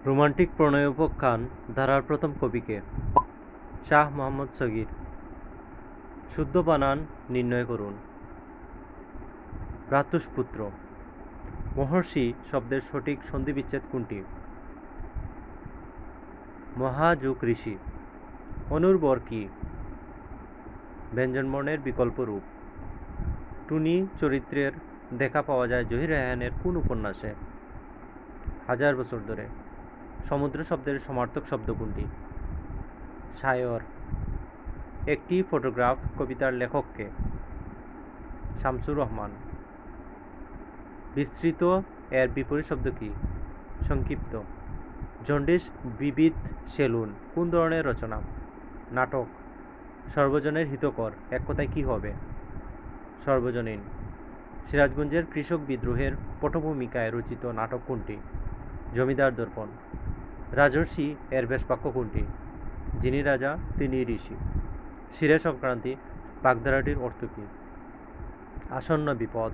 Romantic প্রণয়োপাখ্যান ধারার প্রথম কবি কে? শাহ মোহাম্মদ সগীর। শুদ্ধ বানান নির্ণয় করুন। ভ্রাতুষ্পুত্র। মহর্ষি শব্দের সঠিক সন্ধিবিচ্ছেদ কোনটি? মহাযুগ ঋষি। অনুর্বর কি? ব্যঞ্জনবর্ণের বিকল্প রূপ। টুনি চরিত্রের দেখা পাওয়া যায় জহির রায়হানের কোন উপন্যাসে? হাজার বছর ধরে। সমুদ্র শব্দের সমার্থক শব্দ কোনটি? সায়র। একটি ফটোগ্রাফ কবিতার লেখক কে? শামসুর রহমান। বিস্তৃত এর বিপরীত শব্দ কি? সংক্ষিপ্ত। জন্ডিস বিবিধ সেলুন কোন ধরনের রচনা? নাটক। সর্বজনের হিতকর এক কথায় কি হবে? সর্বজনীন। সিরাজগঞ্জের কৃষক বিদ্রোহের পটভূমিকায় রচিত নাটক কোনটি? জমিদার দর্পণ। রাজর্ষি এর ব্যাসবাক্য কোনটি? যিনি রাজা তিনি ঋষি। শিরে সংক্রান্তি বাগধারাটির অর্থ কী? আসন্ন বিপদ।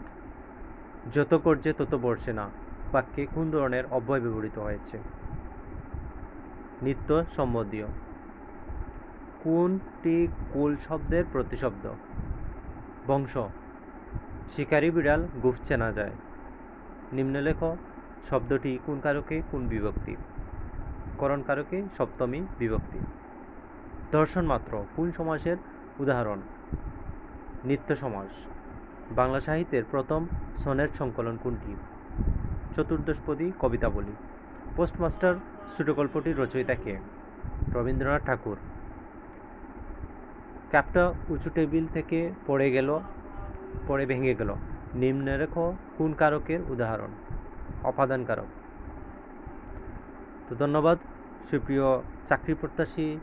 যত কর্যে তত বর্ষে না বাক্যে কোন ধরনের অব্যয় ব্যবহৃত হয়েছে? নিত্য সম্বন্ধীয়। কোনটি কুল শব্দের প্রতিশব্দ? বংশ। শিকারী বিড়াল গোঁফ চেনা যায়। নিম্নলেখ শব্দটি কোন কারকে কোন বিভক্তি? করণ কারকে সপ্তমী বিভক্তি। দর্শন মাত্র কোন সমাসের উদাহরণ? নিত্য সমাস। বাংলা সাহিত্যের প্রথম সনেট সংকলন কোনটি? চতুর্দশপদী কবিতাবলী। পোস্টমাস্টার ছোটগল্পটির রচয়িতা কে? রবীন্দ্রনাথ ঠাকুর। কাপটা উঁচু টেবিল থেকে পড়ে ভেঙে গেল। নিম্নরেখ কোন কারকের উদাহরণ? অপাদান কারক। তো ধন্যবাদ সুপ্রিয় চাকরি প্রত্যাশী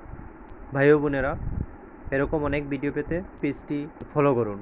ভাই ও বোনেরা, এরকম অনেক ভিডিও পেতে পেজটি ফলো করুন।